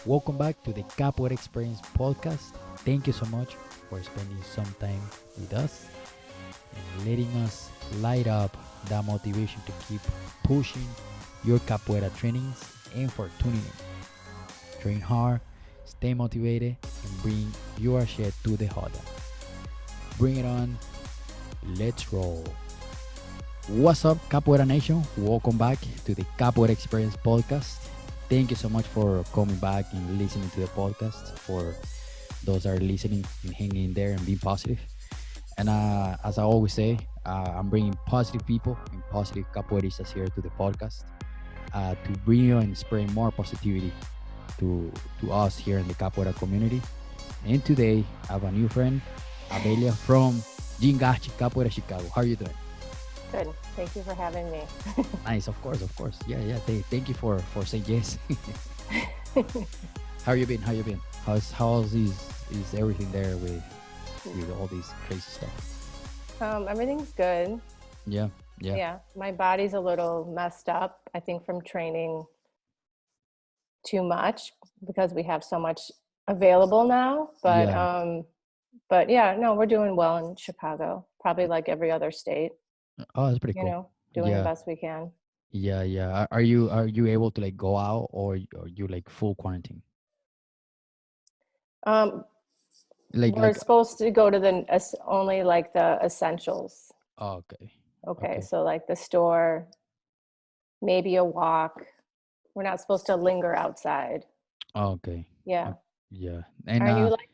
Welcome back to the Capoeira Experience podcast. Thank you so much for spending some time with us and letting us light up that motivation to keep pushing your capoeira trainings and for tuning in. Train hard, stay motivated, and bring your shit to the huddle. Bring it on. Let's roll. What's up, Capoeira Nation? Welcome back to the Capoeira Experience podcast. Thank you so much for coming back and listening to the podcast. For those that are listening and hanging in there and being positive. And as I always say, I'm bringing positive people and positive capoeiristas here to the podcast to bring you and spread more positivity to us here in the capoeira community. And today, I have a new friend, Abelha from Jingachi Capoeira Chicago. How are you doing? Good. Thank you for having me. Nice, of course. Yeah. Thank you for saying yes. How you been? How's is everything there with all these crazy stuff? Everything's good. Yeah. Yeah. My body's a little messed up, I think, from training too much because we have so much available now. But yeah, no, we're doing well in Chicago. Probably like every other state, Oh, that's pretty cool. doing the Yeah. best we can. Yeah. Are you able to like go out or you like full quarantine? Um, we're Like supposed to go to only like the essentials. oh, okay. Okay, Okay. so like the store, maybe a walk. We're not supposed to linger outside. Okay. Yeah. Yeah. And Are you like,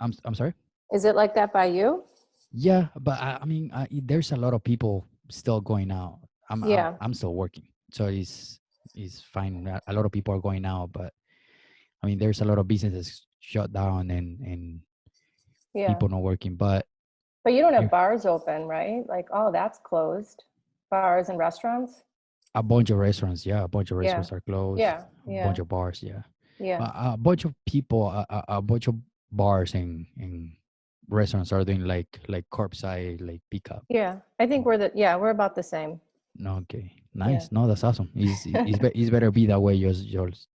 I'm sorry. is it like that by you? Yeah, but I mean, there's a lot of people still going out. Yeah. I'm still working, so it's fine. A lot of people are going out, but I mean, there's a lot of businesses shut down and Yeah. people not working. But But you don't have here, bars open, right? Like, oh, that's closed. Bars and restaurants? a bunch of restaurants, yeah, a bunch of Yeah. restaurants are closed. Yeah. A bunch Yeah. of bars, yeah, Yeah. but a bunch of people, a bunch of bars and restaurants are doing like curbside, like pickup. Yeah. I think we're about the same. No, okay, Yeah. nice. No, that's awesome. It's better be that way. Yours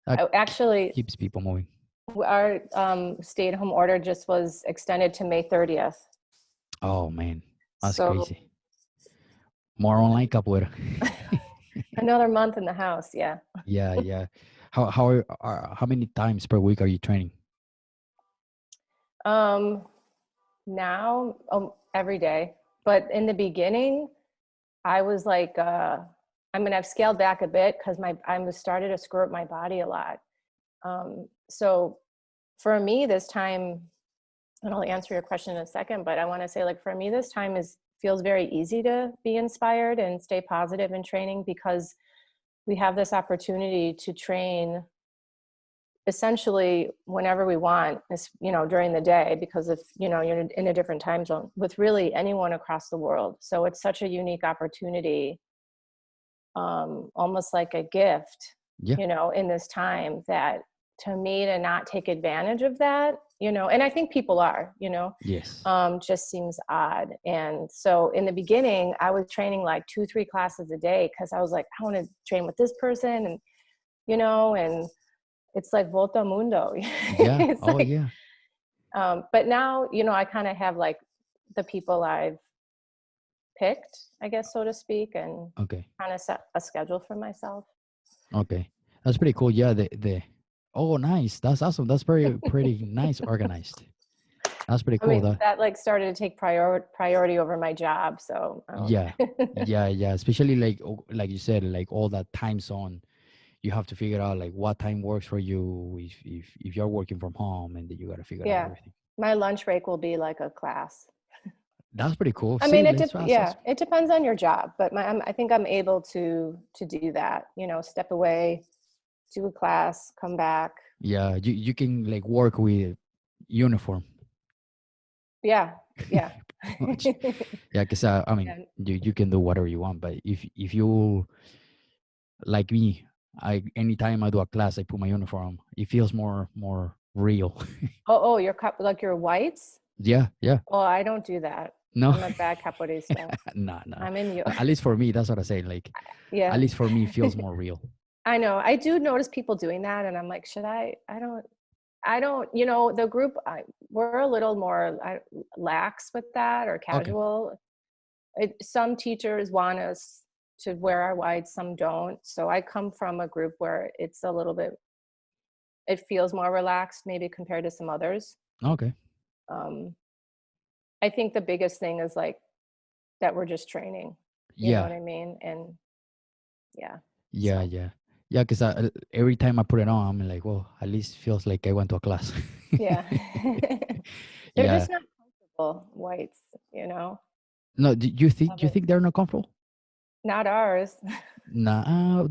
that Actually, keeps people moving. our stay-at-home order just was extended to May 30th. Oh man, that's So crazy. More online capoeira. another month in the house. Yeah. Yeah. How many times per week are you training? Um, Now, every day. But in the beginning, I was like, I've scaled back a bit because I was started to screw up my body a lot. So for me, this time, and I'll answer your question in a second, but I want to say, like, for me, this time feels very easy to be inspired and stay positive in training because we have this opportunity to train essentially whenever we want, during the day, because if you're in a different time zone with really anyone across the world. So it's such a unique opportunity, almost like a gift, Yeah. in this time, that to me, to not take advantage of that, and I think people are, Yes. just seems odd. And so in the beginning, I was training like 2-3 classes a day because I was like, I want to train with this person, and and it's like Volta Mundo. Yeah. It's Oh like, yeah. but now, I kind of have like the people I've picked, I guess, so to speak, and Okay. kind of set a schedule for myself. Okay. That's pretty cool. Yeah. The oh nice. That's awesome. That's pretty nice organized. That's pretty I cool. mean, That that like started to take priority over my job. So I don't yeah. Yeah. Especially like you said, like all that time zone. You have to figure out like what time works for you if you're working from home and then you got to figure out yeah, everything. my lunch break will be like a class. That's pretty cool. I See, mean, that's awesome. it depends on your job, but I think I'm able to do that. Step away, do a class, come back. Yeah, you can like work with uniform. Yeah, yeah. Pretty much. Yeah, because I mean, Yeah. you can do whatever you want, but if you like me, I anytime I do a class, I put my uniform. It feels more real. Oh, like your whites? Yeah. Oh, I don't do that. No, I'm a bad capoeirista. nah. I'm in you. At least for me, that's what I say. Like, at Yeah. least for me, it feels more real. I know. I do notice people doing that, and I'm like, should I? I don't. The group. We're a little more lax with that or Okay. casual. Some teachers want us to wear our whites, some don't. So I come from a group where it's a little bit. It feels more relaxed, maybe compared to some others. Okay. Um, I think the biggest thing is like that we're just training. You know Yeah. what I mean? And yeah. Yeah. So Yeah. Yeah. Because every time I put it on, I'm like, well, at least feels like I went to a class. yeah. They're Yeah. just not comfortable whites, you know. No, Love do you it. think they're not comfortable? Not ours. Nah,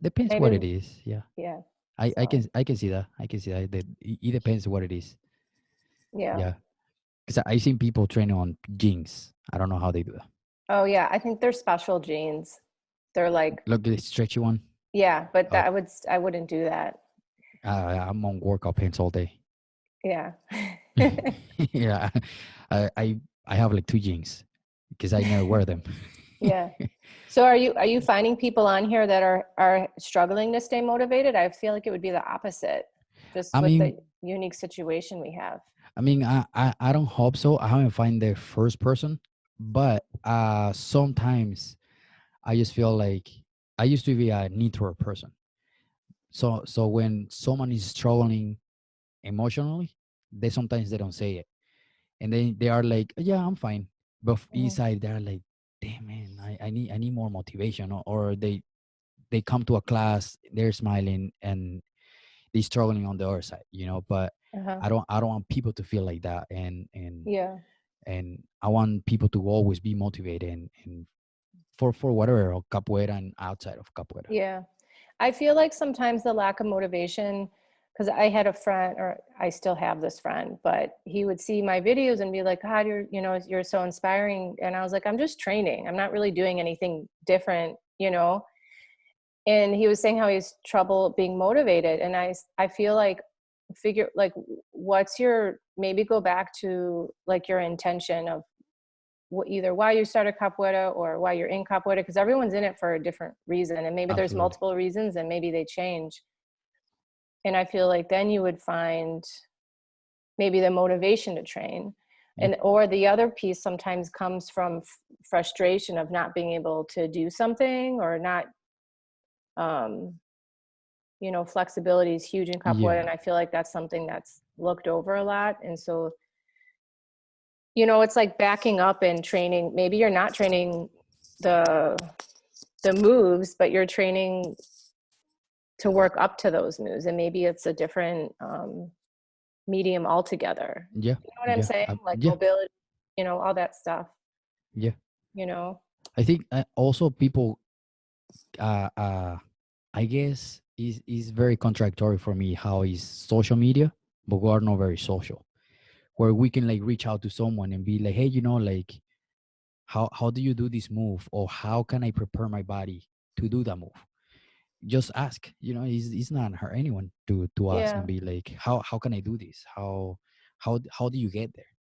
depends what Maybe it is. Yeah. yeah. I So I can see that. I can see that. It depends what it is. yeah. Yeah. Because I seen people training on jeans. I don't know how they do that. Oh yeah, I think they're special jeans. They're like Look, the stretchy one. yeah, but Oh, I wouldn't do that. I'm on workout pants all day. Yeah. Yeah, I I I have like two jeans because I never wear them. Yeah. So are you finding people on here that are struggling to stay motivated? I feel like it would be the opposite, just I with mean, the unique situation we have. I don't hope so. I haven't find the first person, but sometimes I just feel like I used to be a neutral person. So when someone is struggling emotionally, they don't say it, and then they are like, yeah, I'm fine, but Mhm. inside they're like, damn man, I need more motivation, or they come to a class, they're smiling and they struggling on the other side, but Uh-huh. I don't want people to feel like that, Yeah. and I want people to always be motivated, and for whatever, or capoeira and outside of capoeira. Yeah. I feel like sometimes the lack of motivation, because I had a friend, or I still have this friend, but he would see my videos and be like, God, you're so inspiring. And I was like, I'm just training. I'm not really doing anything different. And he was saying how he's trouble being motivated. And I feel like figure like what's your maybe go back to like your intention of either why you started capoeira or why you're in capoeira, because everyone's in it for a different reason, and maybe there's Absolutely. multiple reasons and maybe they change. And I feel like then you would find maybe the motivation to train. Yeah. And or the other piece sometimes comes from frustration of not being able to do something, or not um flexibility is huge in capoeira, Yeah. and I feel like that's something that's looked over a lot. And so it's like backing up and training. Maybe you're not training the the moves, but you're training to work up to those moves, and maybe it's a different medium altogether. Yeah. You know what I'm Yeah. saying? Like Yeah. mobility, all that stuff. Yeah. You know? I think also people, uh, uh, I guess is very contradictory for me how is social media, but we are not very social, where we can like reach out to someone and be like, hey, like how do you do this move, or how can I prepare my body to do that move? Just ask. It's not hurt anyone to ask and Yeah, be like, how can I do this? How do you get there?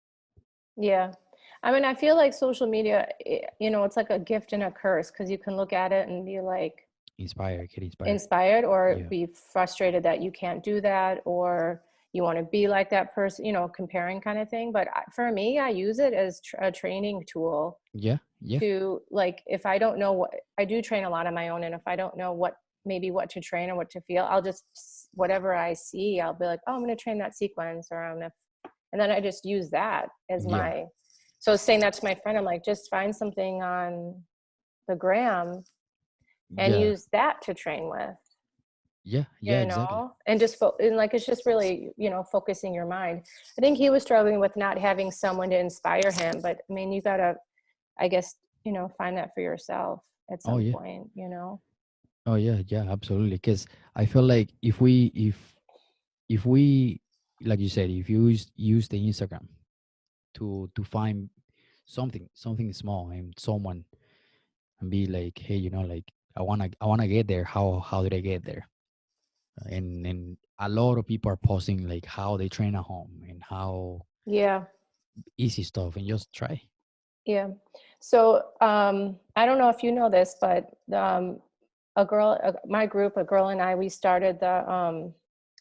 yeah. I mean, I feel like social media, it's like a gift and a curse, because you can look at it and be like, Inspire, get inspired. inspired or Yeah. be frustrated that you can't do that, or you want to be like that person, comparing kind of thing. But for me, I use it as a training tool Yeah. Yeah. to, like, if I don't know what I do train a lot on my own, and if I don't know maybe what to train or what to feel, I'll just whatever I see, I'll be like, oh, I'm going to train that sequence, or and then I just use that as Yeah. my. So saying that to my friend, I'm like, just find something on the gram and Yeah. use that to train with, Yeah. Yeah. Exactly. and just and like it's just really focusing your mind. I think he was struggling with not having someone to inspire him, but I mean, you gotta, I guess, find that for yourself at Oh some yeah. point. Oh yeah. Yeah. Absolutely. Because I feel like if we like you said, if you use the Instagram to find something small and someone, and be like, hey, like I wanna get there. How did I get there? And a lot of people are posting like how they train at home and how Yeah, easy stuff, and just try. yeah. So I don't know if you know this, but my group, a girl and I, we started the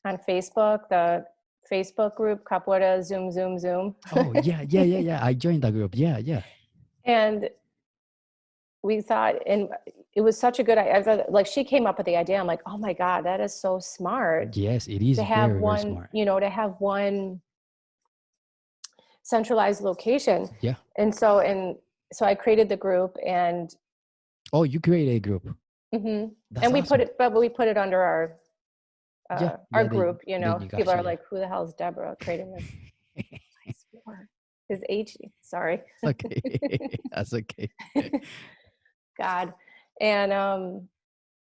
on Facebook, the Facebook group Capoeira Zoom Zoom Zoom. Oh yeah. I joined that group. Yeah. And we thought, and it was such a good idea. Like she came up with the idea. I'm like, oh my God, that is so smart Yes, it is to have very, very one, smart. to have one centralized location. Yeah. And so I created the group and Oh, you created a group. mhm. That's And awesome. we put it under our Yeah. group, Then you people got are you. like, who the hell is Deborah creating this? I swore. Is H, sorry. It's okay. That's okay. God. And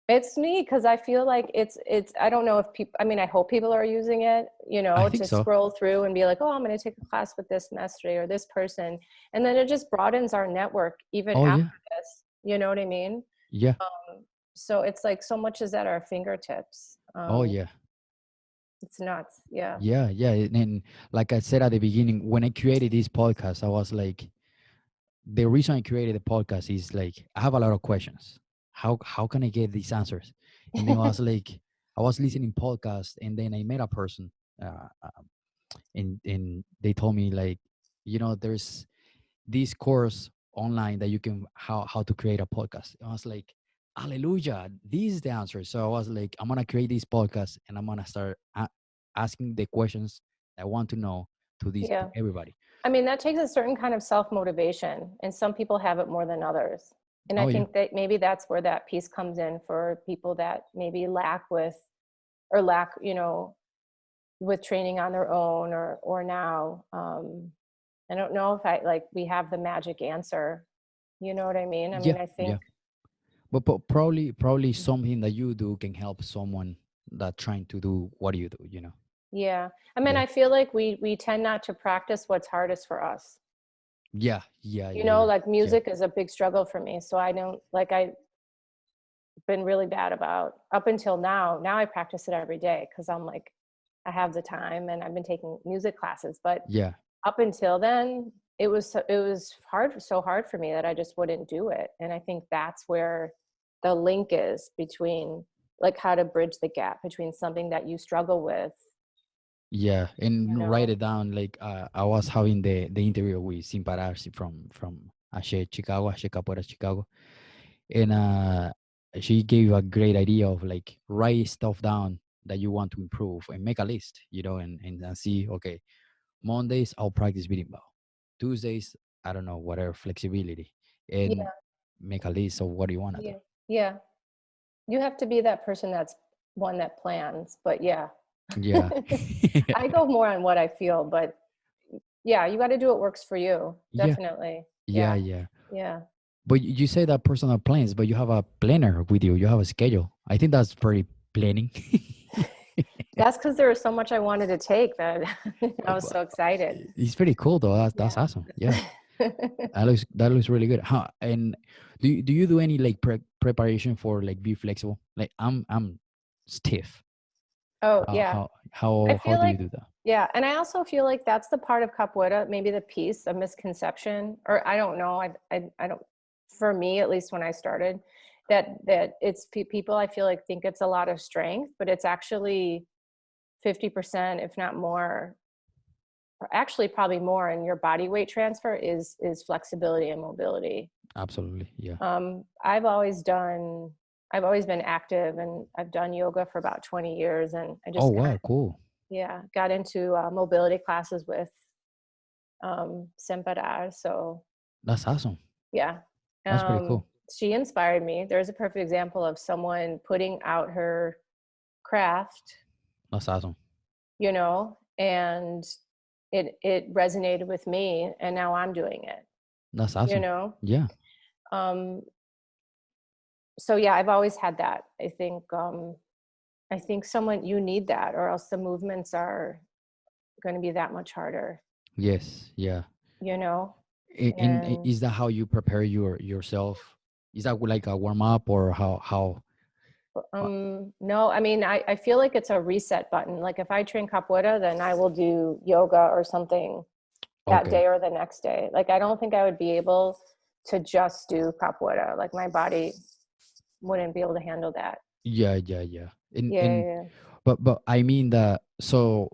it's neat because I feel like it's I don't know if people, I mean, I hope people are using it, I think to so. scroll through and be like, oh, I'm going to take a class with this mestre or this person. And then it just broadens our network even Oh after yeah. this. You know what I mean? Yeah. So it's like so much is at our fingertips. Oh yeah. It's nuts. Yeah. Yeah. And like I said at the beginning, when I created this podcast, I was like, the reason I created the podcast is like I have a lot of questions. How can I get these answers? And then I was like, I was listening podcast, and then I met a person, and they told me like, there's this course online that you can how to create a podcast. I was like, hallelujah, this is the answer. So I was like, I'm gonna create this podcast, and I'm gonna start asking the questions I want to know to Yeah. everybody. I mean, that takes a certain kind of self-motivation, and some people have it more than others. And I Oh yeah. think that maybe that's where that piece comes in for people that maybe lack, with training on their own or now. I don't know if we have the magic answer. You know what I mean? I Yeah, mean, I yeah. think, But probably something that you do can help someone that trying to do what you do. yeah. I mean, Yeah. I feel like we tend not to practice what's hardest for us. Yeah. Like Yeah. music is a big struggle for me. So I don't like I been really bad about up until now. Now I practice it every day because I'm like, I have the time and I've been taking music classes. But Yeah. up until then, it was so hard for me that I just wouldn't do it. And I think that's where the link is between like how to bridge the gap between something that you struggle with, Yeah. you And write know. it down. Like I was having the interview with Sin Parar from Ashe Capoeira Chicago. And she gave a great idea of like write stuff down that you want to improve and make a list, and see, okay, Mondays I'll practice beating ball. Tuesdays, I don't know, whatever, flexibility, and Yeah, make a list of what you want to do. yeah, yeah. You have to be that person that's one that plans, but yeah. Yeah. I go more on what I feel, but yeah, you got to do what works for you. Yeah. Definitely. Yeah. Yeah. Yeah. Yeah. But you say that personal plans, but you have a planner with you. You have a schedule. I think that's pretty planning. That's because there was so much I wanted to take that I was But so excited. it's pretty cool though. That's Yeah. awesome. Yeah. That looks really good. Huh? And do you do any like preparation for like be flexible? Like I'm stiff. Oh, How yeah. how I how how feel do you like, do that? yeah. And I also feel like that's the part of capoeira, maybe the piece, a misconception, or I don't know. I don't, for me, at least when I started, that it's people I feel like think it's a lot of strength, but it's actually 50%, if not more, or actually probably more in your body weight transfer is flexibility and mobility. Absolutely. Yeah. I've always been active and I've done yoga for about 20 years and I Oh just wow, cool. got into mobility classes with Semparar. So That's awesome. yeah, That's pretty cool. she inspired me. There's a perfect example of someone putting out her craft, That's awesome. and it resonated with me and now I'm doing it, That's you awesome. know. Yeah. Um, so yeah, I've always had that. I think someone, you need that or else the movements are going to be that much harder, Yes. Yeah. you know? And And is that how you prepare yourself? Is that like a warm up or how? uh, no, I mean, I feel like it's a reset button. Like if I train capoeira, then I will do yoga or something that Okay. day or the next day. Like I don't think I would be able to just do capoeira. Like my body wouldn't be able to handle that. Yeah. Yeah, And yeah, yeah. but I mean that, so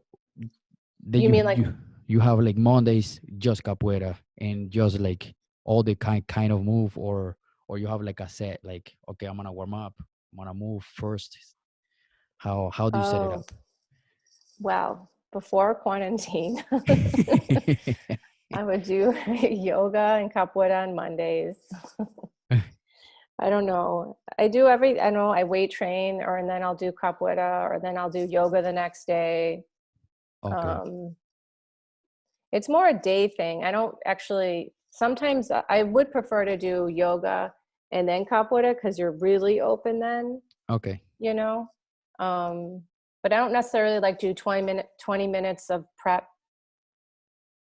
that You mean like, you have like Mondays just capoeira and just like all the kind of move, or you have like a set, like, okay, I'm gonna warm up, I'm gonna move first. How do you set it oh, up? well, before quarantine, I would do yoga and capoeira on Mondays. I don't know. I don't know, I weight train, or and then I'll do capoeira, or then I'll do yoga the next day. Okay. Um, it's more a day thing. I don't actually, sometimes I would prefer to do yoga and then capoeira because you're really open then, Okay. you know? But I don't necessarily like do 20 minutes of prep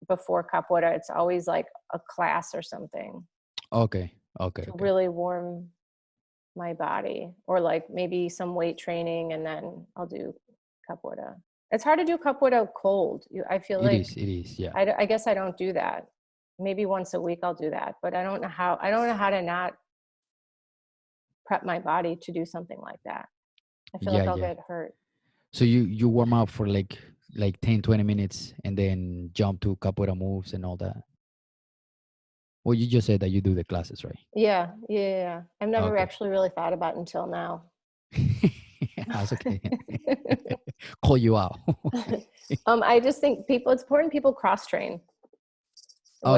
before capoeira. It's always like a class or something Okay. Okay. to Okay. really warm my body, or like maybe some weight training and then I'll do capoeira. It's hard to do capoeira cold. I feel It like is. It is. Yeah. I guess I don't do that. Maybe once a week I'll do that, but I don't know how to not prep my body to do something like that. I feel Yeah. like I'll Yeah. get hurt. So you warm up for like 10-20 minutes and then jump to capoeira moves and all that. Well, you just said that you do the classes, right? Yeah, yeah, yeah, yeah. I've never Okay. actually really thought about it until now. That's okay. Call you out. I just think it's important people cross train, Okay.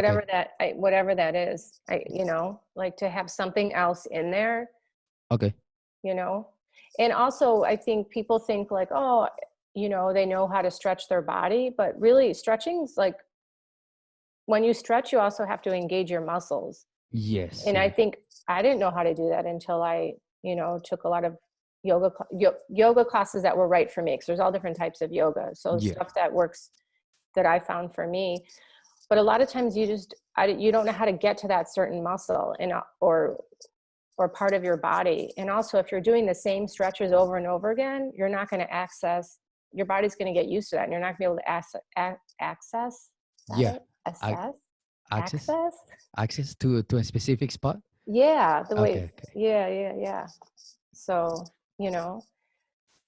whatever that is. Like to have something else in there, Okay. you know. And also, I think people think like, oh, they know how to stretch their body, but really, stretching's like, when you stretch, you also have to engage your muscles. Yes. And I Yeah. think I didn't know how to do that until I, took a lot of yoga classes that were right for me, because there's all different types of yoga. So Yeah. stuff that works, that I found for me. But a lot of times you don't know how to get to that certain muscle, or part of your body. And also, if you're doing the same stretches over and over again, you're not going to access, your body's going to get used to that, and you're not going to be able to access, is that Yeah. it? I, Assess? access Access? access to a specific spot. Yeah, the way, Okay. Okay. yeah. So, you know,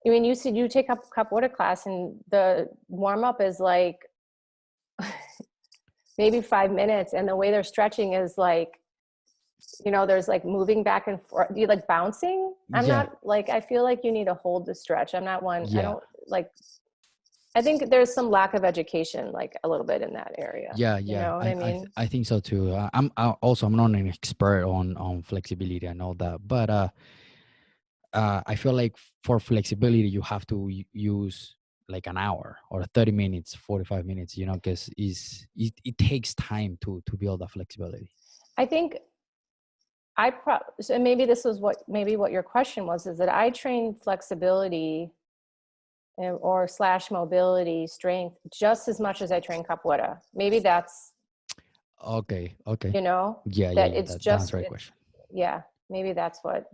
I mean, you said you take up capoeira class and the warm up is like maybe 5 minutes. And the way they're stretching is like, there's like moving back and forth. You like bouncing? I'm Yeah. not like, I feel like you need to hold the stretch. I'm not one, I Yeah. don't like, I think there's some lack of education, like a little bit in that area. Yeah. You Yeah. know what I mean? I think so too. I'm not an expert on flexibility and all that, but I feel like for flexibility you have to use like an hour or 30 minutes, 45 minutes, because it takes time to build that flexibility. I think so maybe this was what your question was, is that I train flexibility or slash mobility strength just as much as I train capoeira. Maybe that's, Okay. Okay. you know, that Yeah. That's the right question. yeah, maybe that's what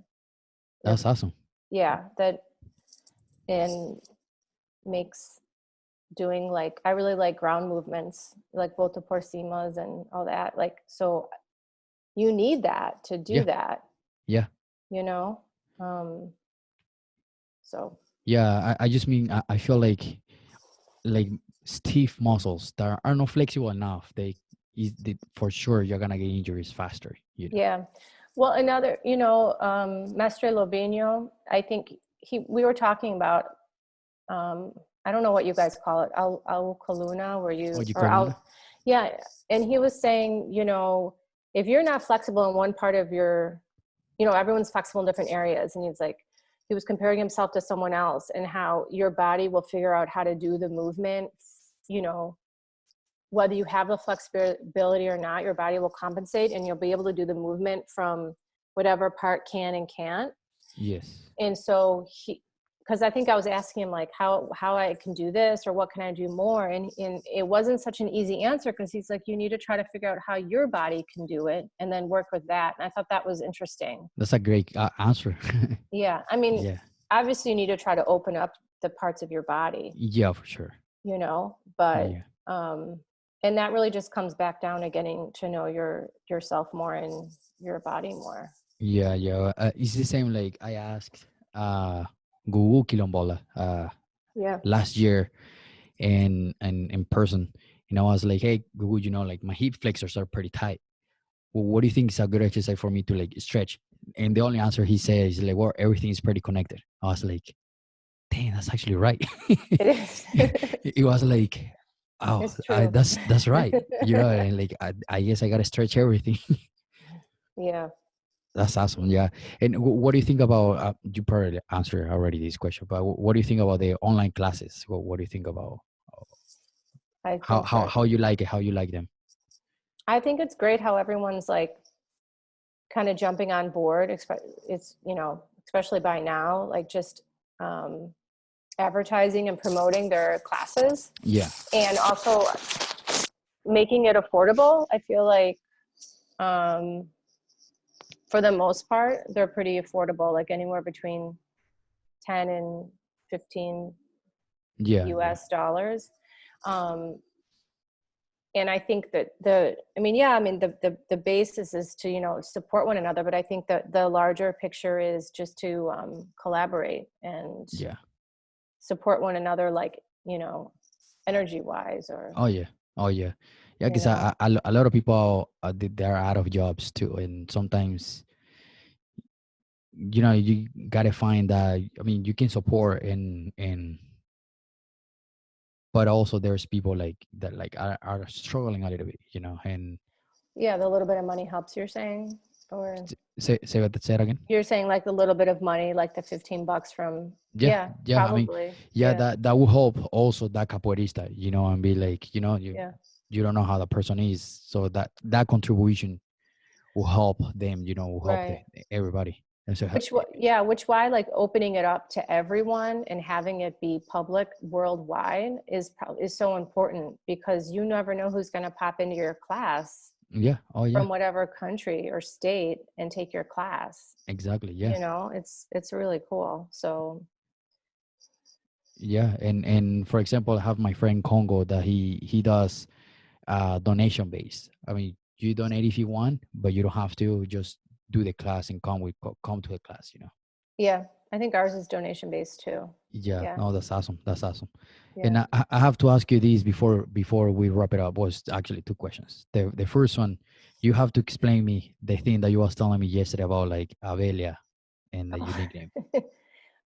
you're, That's awesome. yeah, that, and makes doing, like, I really like ground movements, like volta por cimas and all that. Like, so you need that to do Yeah. that, Yeah. you know? Um, so Yeah. I just mean I feel like stiff muscles that are not flexible enough, for sure you're gonna get injuries faster. yeah. Well, another, Mestre Lobinho, I think we were talking about, I don't know what you guys call it, al coluna, where Oh, you, you or coluna? yeah. And he was saying, if you're not flexible in one part of your, everyone's flexible in different areas. And he was comparing himself to someone else, and how your body will figure out how to do the movement, you know, whether you have the flexibility or not, your body will compensate, and you'll be able to do the movement from whatever part can and can't. Yes. And so because I think I was asking him like how I can do this, or what can I do more, and it wasn't such an easy answer, because he's like, you need to try to figure out how your body can do it and then work with that. And I thought that was interesting. That's a great answer. Yeah, I mean, Yeah. obviously you need to try to open up the parts of your body, Yeah, for sure. but Yeah. and that really just comes back down to getting to know yourself more and your body more. Yeah, yeah. It's the same. Like I asked Gugu Kilombola Yeah. last year in person, and I was like, "Hey, Gugu, like my hip flexors are pretty tight. Well, what do you think is a good exercise for me to like stretch?" And the only answer he says is like, "Well, everything is pretty connected." I was like, "Dang, that's actually right." It is. It was like, "Oh, It's true. that's right." And like I guess I gotta stretch everything. Yeah. That's awesome. Yeah. And what do you think about? You probably answered already this question, but what do you think about the online classes? What do you think about I how think how that how you like it? How you like them? I think it's great how everyone's like kind of jumping on board. It's, especially by now, like just um, advertising and promoting their classes Yeah. and also making it affordable. I feel like um, for the most part, they're pretty affordable, like anywhere between 10 and 15 Yeah. Yeah. US dollars. Um, and I think that the basis is to, support one another, but I think that the larger picture is just to collaborate and Yeah. support one another, like, energy wise or, Oh yeah. Oh yeah. Yeah. you Because know, a lot of people they're out of jobs too, and sometimes you gotta find that. I mean, you can support and but also there's people like that like are struggling a little bit, and yeah, the little bit of money helps, you're saying, or say that again. you're saying like the little bit of money, like the 15 bucks from, Yeah, yeah, yeah. I mean, probably. yeah, Yeah. that will help also that capoeirista, and be like, Yeah. you don't know how the person is, so that contribution will help them, will help Right. everybody. And so, Which why like opening it up to everyone and having it be public worldwide is so important, because you never know who's going to pop into your class yeah, oh yeah, from whatever country or state and take your class. exactly, yeah, It's really cool. So yeah. And for example, I have my friend Congo that he does donation based. I mean, you donate if you want, but you don't have to just do the class and come to the class. yeah, I think ours is donation based too. Yeah, Yeah. no, that's awesome. That's awesome. And Yeah. I have to ask you this before we wrap it up. Was actually two questions. The first one, you have to explain me the thing that you was telling me yesterday about like Abelha and the Oh. unique name.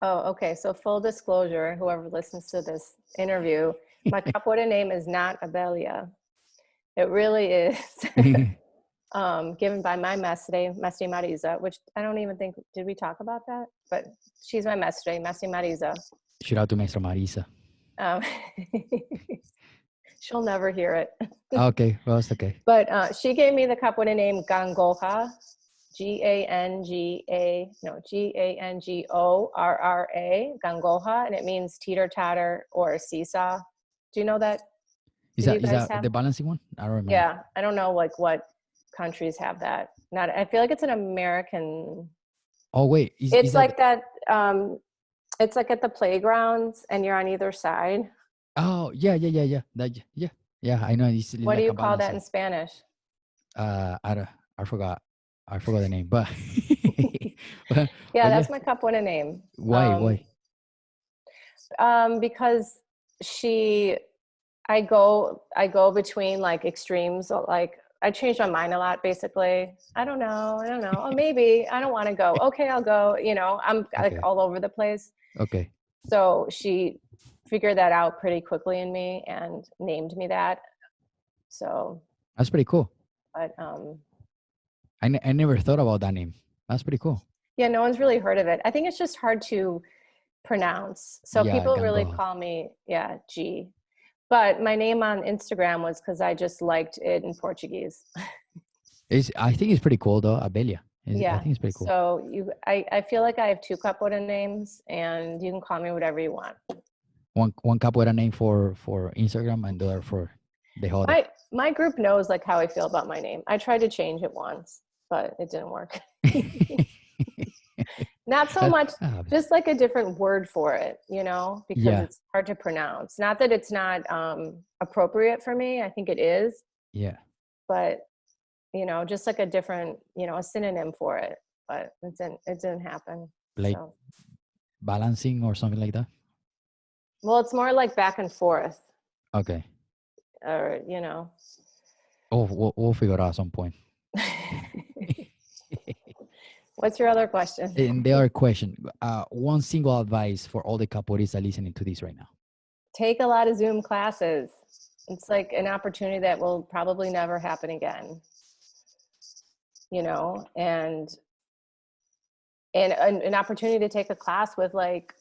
Oh, okay. So full disclosure, whoever listens to this interview, my capoeira name is not Abelha. It really is given by my Mestre Marisa, which I don't even think, did we talk about that? But she's my Mestre Marisa. Shout out to Maestra Marisa. Um, she'll never hear it. Okay, well, it's okay. But she gave me the capoeira name Gangoha, Gangorra, Gangoha, and it means teeter totter or seesaw. Do you know that? Is Do you that is guys that have? the balancing one? I don't remember. Yeah, I don't know like what countries have that. Not, I feel like it's an American. Oh wait, is It's that? like that. It's like at the playgrounds, and you're on either side. Oh yeah. Yeah. I know it's What do like you a call that in balancing. Spanish? I don't- I forgot the name, but but, Yeah, but yeah. that's my capoeira name. Why? Because she, I go between like extremes. Like I change my mind a lot. Basically, I don't know. Oh, maybe I don't want to go. Okay, I'll go. I'm like Okay. all over the place. Okay. So she figured that out pretty quickly in me and named me that. So, That's pretty cool. but I never thought about that name. That's pretty cool. yeah, no one's really heard of it. I think it's just hard to pronounce. So Yeah, people really Gangoha. call me, yeah, G. But my name on Instagram was because I just liked it in Portuguese. I think it's pretty cool though. Abelha. I Yeah. think it's pretty cool. So I feel like I have two capoeira names, and you can call me whatever you want. One capoeira name for Instagram and the other for the other. My group knows like how I feel about my name. I tried to change it once, but it didn't work. Not so That much, happens. just like a different word for it, because Yeah. it's hard to pronounce. Not that it's not appropriate for me. I think it is, Yeah. but just like a different, a synonym for it. but it didn't happen. Like So, balancing or something like that? well, it's more like back and forth, Okay. or you know. Oh, we'll figure it out at some point. What's your other question? And the other question, one single advice for all the capoeiristas listening to this right now. Take a lot of Zoom classes. It's like an opportunity that will probably never happen again. You know, and an opportunity to take a class with like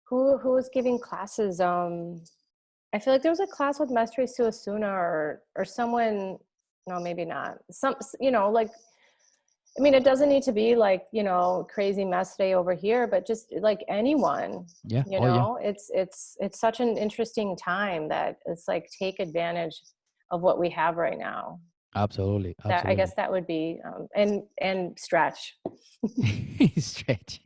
who was giving classes. I feel like there was a class with Mestre Suasuna or someone. No, maybe not. Some, you know, like. I mean, it doesn't need to be like, you know, crazy Mestre over here, but just like anyone. Yeah. You Oh, yeah. know, it's such an interesting time that it's like take advantage of what we have right now. Absolutely. That, I Absolutely. guess that would be and stretch. Stretch.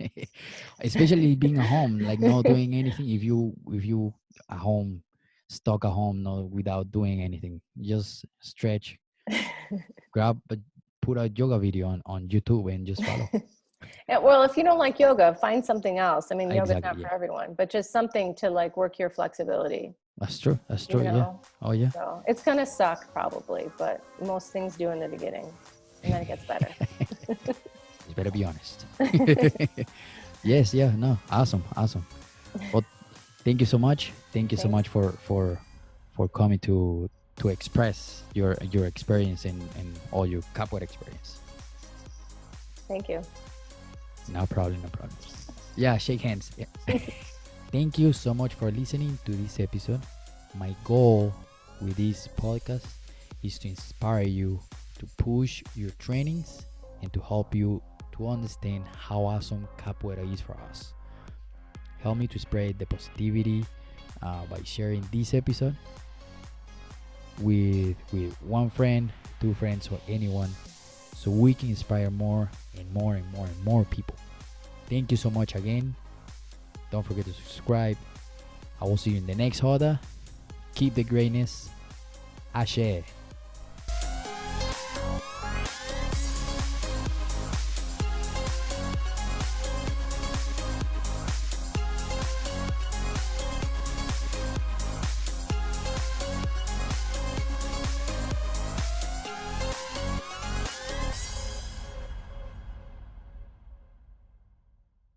Especially being at home, like not doing anything. If you at home, stuck at home, no, without doing anything, just stretch, put a yoga video on YouTube and just follow. Yeah, well, if you don't like yoga, find something else. I mean, yoga's Exactly. not Yeah. for everyone, but just something to like work your flexibility. That's true. That's You true. Yeah. know, Oh, yeah. so it's gonna suck probably, but most things do in the beginning, and then it gets better. You better be honest. Yes. Yeah. No. Awesome. Awesome. Well, thank you so much. Thank you so much for coming to express your experience and all your capoeira experience. Thank you. No problem. No problem. Yeah. Shake hands. Yeah. Thank you so much for listening to this episode. My goal with this podcast is to inspire you to push your trainings and to help you to understand how awesome capoeira is for us. Help me to spread the positivity by sharing this episode with one friend, two friends, or anyone, so we can inspire more and more and more and more people. Thank you so much again. Don't forget to subscribe. I will see you in the next Hoda. Keep the greatness. Ashe.